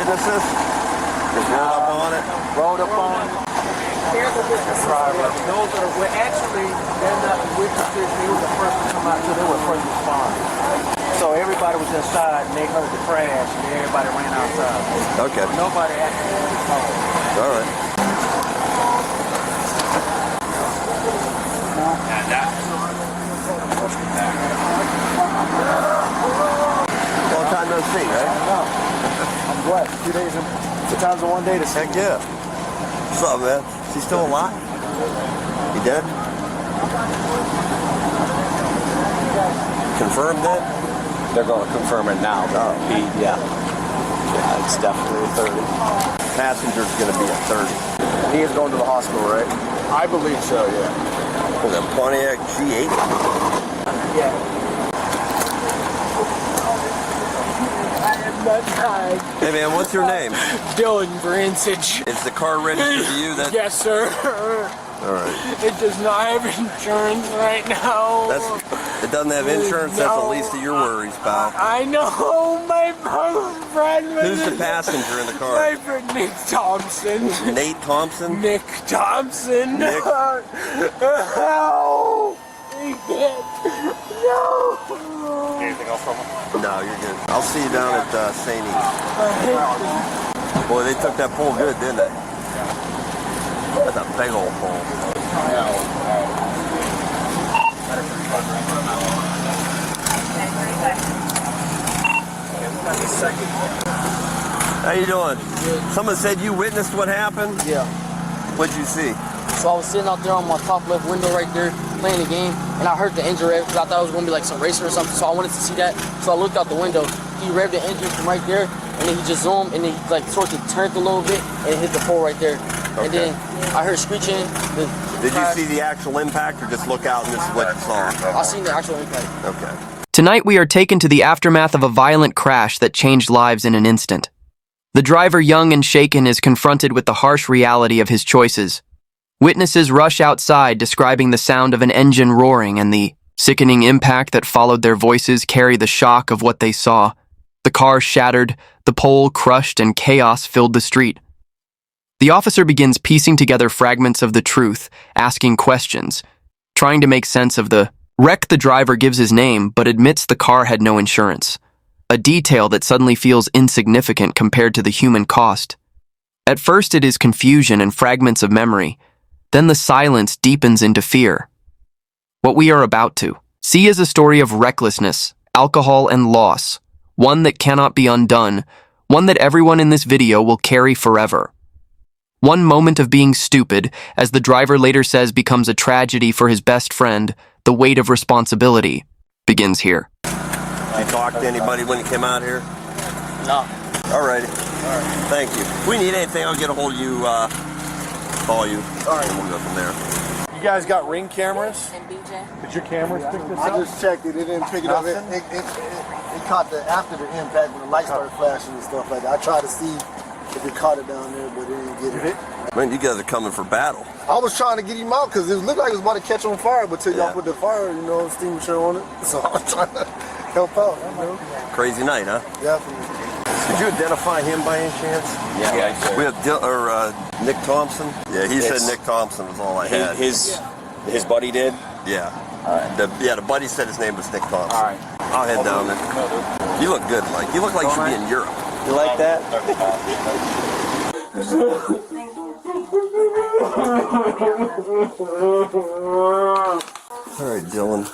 witnesses? Just rolled up on it? Rolled up on it. They're the witnesses. Those are the, well, actually, they're not the witnesses. They were the first to come out, so they were first responders. So everybody was inside, and they heard the crash, and everybody ran outside. Okay. Nobody actually called. All right. Long time no see, right? I'm glad. 2 days and 2 times in 1 day to see. Heck yeah. What's up, man? Is he still alive? He dead? Confirmed dead? They're going to confirm it now. Oh. Yeah, it's definitely a 30. Passenger's going to be a 30. He is going to the hospital, right? I believe so, yeah. Was that Pontiac G8? Yeah. Hey man, what's your name? Dylan Brantage. Is the car registered to you? Yes, sir. Alright. It does not have insurance right now. It doesn't have insurance, that's the least of your worries, pal. I know, my friend. Who's the passenger in the car? My friend Nick Thompson. Nate Thompson? Nick Thompson. Nick? No. No. Anything else from him? No, you're good. I'll see you down at St. E's. Boy, they took that pole good, didn't they? That's a big old pole. How you doing? Someone said you witnessed what happened? Yeah. What'd you see? So I was sitting out there on my top left window right there playing the game, and I heard the engine rev because I thought it was going to be like some racing or something, so I wanted to see that. So I looked out the window. He revved the engine from right there, and then he just zoomed, and then he like sort of turned a little bit, and hit the pole right there. Okay. And then I heard screeching. Did you see the actual impact or just look out and this is what you saw? I seen the actual impact. Okay. Tonight we are taken to the aftermath of a violent crash that changed lives in an instant. The driver, young and shaken, is confronted with the harsh reality of his choices. Witnesses rush outside describing the sound of an engine roaring, and the sickening impact that followed their voices carry the shock of what they saw. The car shattered, the pole crushed, and chaos filled the street. The officer begins piecing together fragments of the truth, asking questions, trying to make sense of the wreck. The driver gives his name, but admits the car had no insurance, a detail that suddenly feels insignificant compared to the human cost. At first it is confusion and fragments of memory, then the silence deepens into fear. What we are about to see is a story of recklessness, alcohol, and loss, one that cannot be undone, one that everyone in this video will carry forever. One moment of being stupid, as the driver later says becomes a tragedy for his best friend, the weight of responsibility begins here. Did you talk to anybody when you came out here? No. Alrighty. Alright. Thank you. If we need anything, I'll get a hold of you, call you. Alright. And we'll go from there. You guys got Ring cameras? And BJ? Did your cameras pick this I up? just checked it. It didn't pick it up. It caught the after the impact when the lights started flashing and stuff like that. I tried to see if it caught it down there, but it didn't get it. Man, you guys are coming for battle. I was trying to get him out because it looked like it was about to catch on fire, but till y'all put the fire, extinguisher on it. So I was trying to help out, Crazy night, huh? Definitely. Did you identify him by any chance? Yeah. We have Nick Thompson. Yeah, he said Nick Thompson was all I had. His buddy did? Yeah. All right. The buddy said his name was Nick Thompson. All right. I'll head down there. You look good, Mike. You look like you should be in Europe. You like that? All right, Dylan.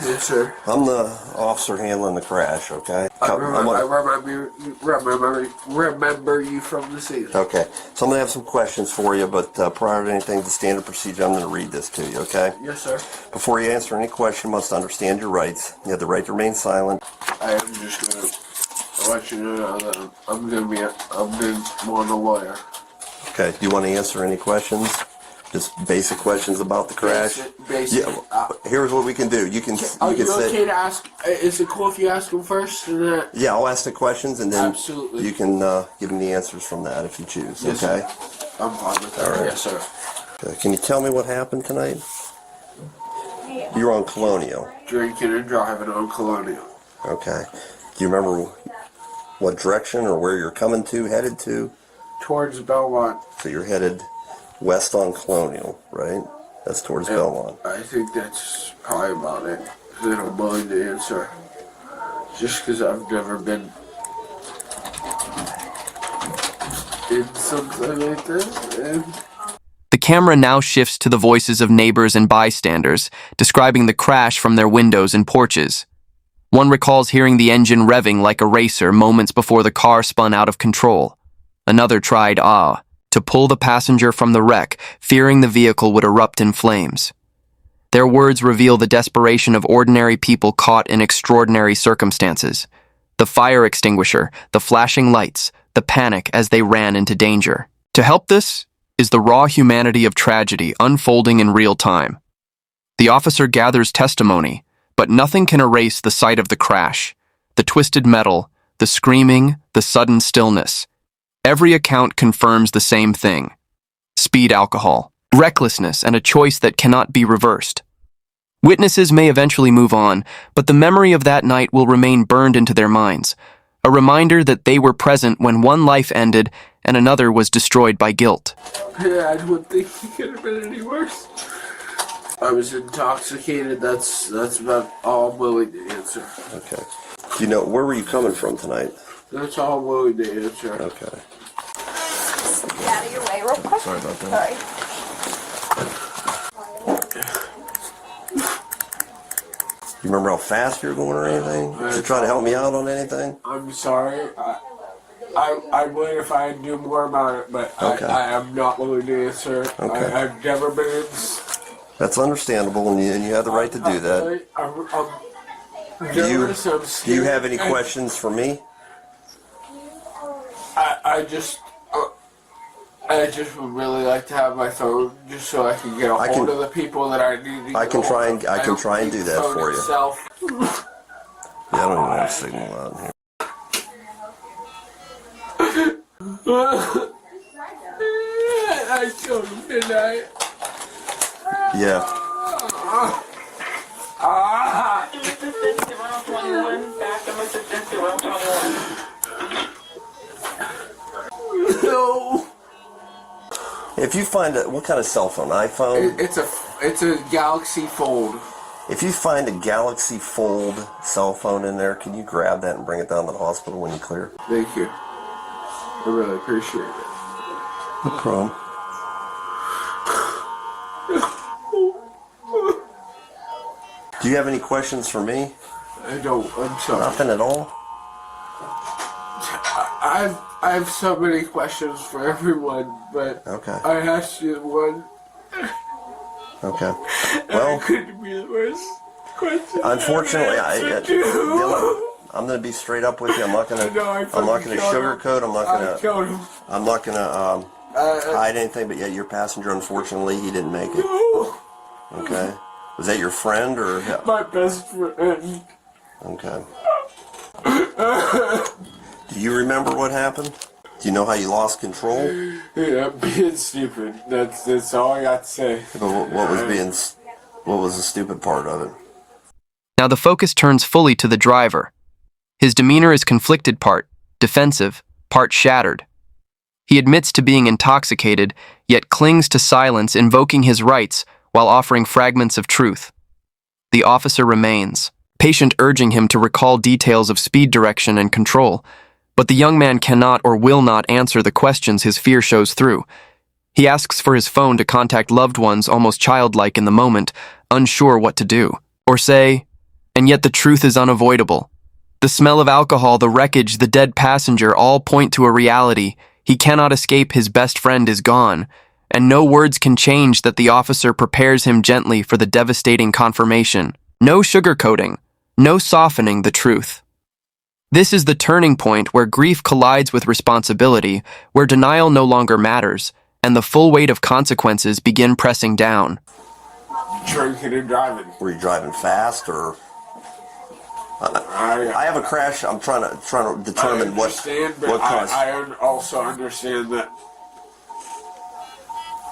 Yes, sir. I'm the officer handling the crash, okay? I remember you from the scene. Okay, so I'm going to have some questions for you, but prior to anything, the standard procedure, I'm going to read this to you, okay? Yes, sir. Before you answer any question, you must understand your rights. You have the right to remain silent. I am just going to let you know that I'm going to want a lawyer. Okay, do you want to answer any questions? Just basic questions about the crash? Basic. Yeah, here's what we can do. You can Are you say, okay to ask? Is it cool if you ask them first? yeah, I'll ask the questions and then Absolutely. you can give me the answers from that if you choose, Yes, okay? I'm fine with that. All right. Yes, sir. Okay. Can you tell me what happened tonight? You were on Colonial. Drinking and driving on Colonial. Okay. Do you remember what direction or where you're coming to, headed to? Towards Belmont. So you're headed west on Colonial, right? That's towards Belmont. I think that's probably about it. 'Cause I don't mind the answer. Just because I've never been in something like this. And The camera now shifts to the voices of neighbors and bystanders, describing the crash from their windows and porches. One recalls hearing the engine revving like a racer moments before the car spun out of control. Another tried, to pull the passenger from the wreck, fearing the vehicle would erupt in flames. Their words reveal the desperation of ordinary people caught in extraordinary circumstances. The fire extinguisher, the flashing lights, the panic as they ran into danger. To help this is the raw humanity of tragedy unfolding in real time. The officer gathers testimony, but nothing can erase the sight of the crash, the twisted metal, the screaming, the sudden stillness. Every account confirms the same thing: speed alcohol, recklessness, and a choice that cannot be reversed. Witnesses may eventually move on, but the memory of that night will remain burned into their minds, a reminder that they were present when one life ended and another was destroyed by guilt. yeah, I don't think he could have been any worse. I was intoxicated. That's about all I'm willing to answer. Okay. Do you know, where were you coming from tonight? That's all I'm willing to answer. Okay. Get out of your way real quick. Sorry about that. Sorry. You remember how fast you were going or anything? Did you try to help me out on anything? I'm sorry. I would if I knew more about it, but Okay. I am not willing to answer. Okay. I've never been in. That's understandable, and you have the right to do that. I'm Do you, nervous. I'm do scared. you have any questions for me? I just would really like to have my phone just so I can get a hold of the people that I need to I can get try hold and of. I can try and do that for you. Itself. Yeah, I don't even have signal out here. I killed him, didn't I? Yeah. No. If you find what kind of cell phone? iPhone? It's a Galaxy Fold. If you find a Galaxy Fold cell phone in there, can you grab that and bring it down to the hospital when you clear? Thank you. I really appreciate it. No problem. Do you have any questions for me? I don't. I'm sorry. Nothing at all? I have so many questions for everyone, but Okay. I asked you one. Okay. Well, Could be the worst question. unfortunately, you. I'm going to be straight up with you. I'm not going No, I to. I'm not fucking going to killed him. sugarcoat. I killed him. I'm not going to hide anything. But yeah, your passenger, unfortunately, he didn't make it. No. Okay. Was that your friend or? My best friend. Okay. Do you remember what happened? Do you know how you lost control? Yeah, being stupid. That's all I got to say. What was the stupid part of it? Now the focus turns fully to the driver. His demeanor is conflicted, part defensive, part shattered. He admits to being intoxicated, yet clings to silence, invoking his rights while offering fragments of truth. The officer remains, patient, urging him to recall details of speed direction and control, but the young man cannot or will not answer the questions his fear shows through. He asks for his phone to contact loved ones, almost childlike in the moment, unsure what to do. Or say, and yet the truth is unavoidable. The smell of alcohol, the wreckage, the dead passenger all point to a reality. He cannot escape. His best friend is gone, and no words can change that. The officer prepares him gently for the devastating confirmation. No sugarcoating, no softening the truth. This is the turning point where grief collides with responsibility, where denial no longer matters, and the full weight of consequences begin pressing down. Drinking and driving. Were you driving fast or? I have a crash. I'm trying to determine what caused. I also understand that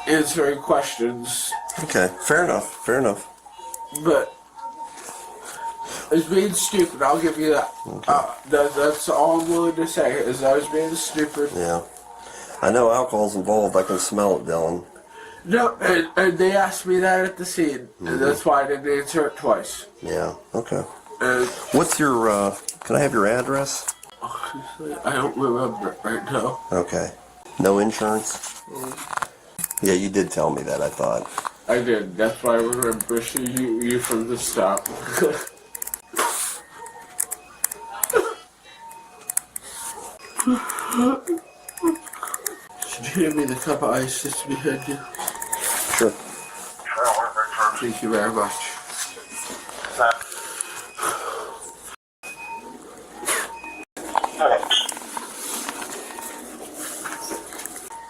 answering questions. Okay, fair enough. Fair enough. But was being stupid. I'll give you that. That's all I'm willing to say, is I was being stupid. Yeah. I know alcohol's involved. I can smell it, Dylan. No, and they asked me that at the scene, and that's why I didn't answer it twice. Yeah. Okay. And What's your, can I have your address? I don't remember it right now. Okay. No insurance? Yeah, you did tell me that, I thought. I did. That's why I remember you from the stop. Should you hand me the cup of ice just behind you? Sure. Thank you very much.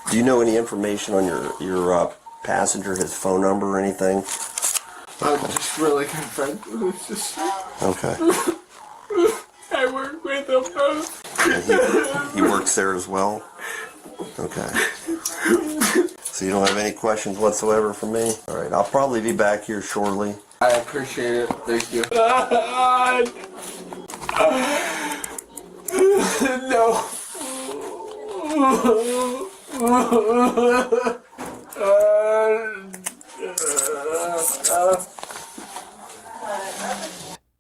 Do you know any information on your passenger, his phone number or anything? I'm just really good friends with his sister. Okay. I work with them both. And he works there as well? Okay. So you don't have any questions whatsoever for me? All right, I'll probably be back here shortly. I appreciate it. Thank you. No.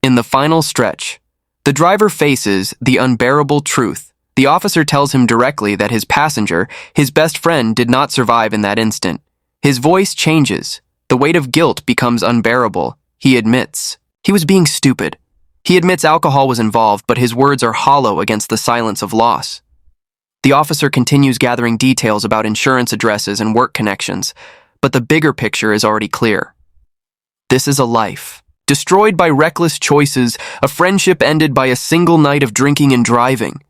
In the final stretch, the driver faces the unbearable truth. The officer tells him directly that his passenger, his best friend, did not survive in that instant. His voice changes. The weight of guilt becomes unbearable. He admits he was being stupid. He admits alcohol was involved, but his words are hollow against the silence of loss. The officer continues gathering details about insurance addresses and work connections, but the bigger picture is already clear. This is a life destroyed by reckless choices, a friendship ended by a single night of drinking and driving.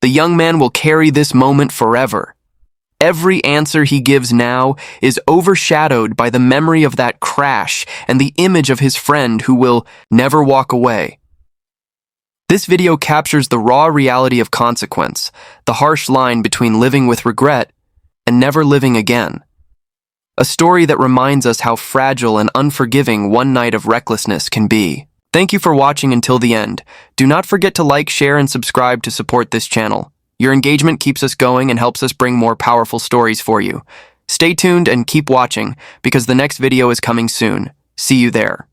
The young man will carry this moment forever. Every answer he gives now is overshadowed by the memory of that crash and the image of his friend who will never walk away. This video captures the raw reality of consequence, the harsh line between living with regret and never living again. A story that reminds us how fragile and unforgiving one night of recklessness can be. Thank you for watching until the end. Do not forget to like, share, and subscribe to support this channel. Your engagement keeps us going and helps us bring more powerful stories for you. Stay tuned and keep watching, because the next video is coming soon. See you there.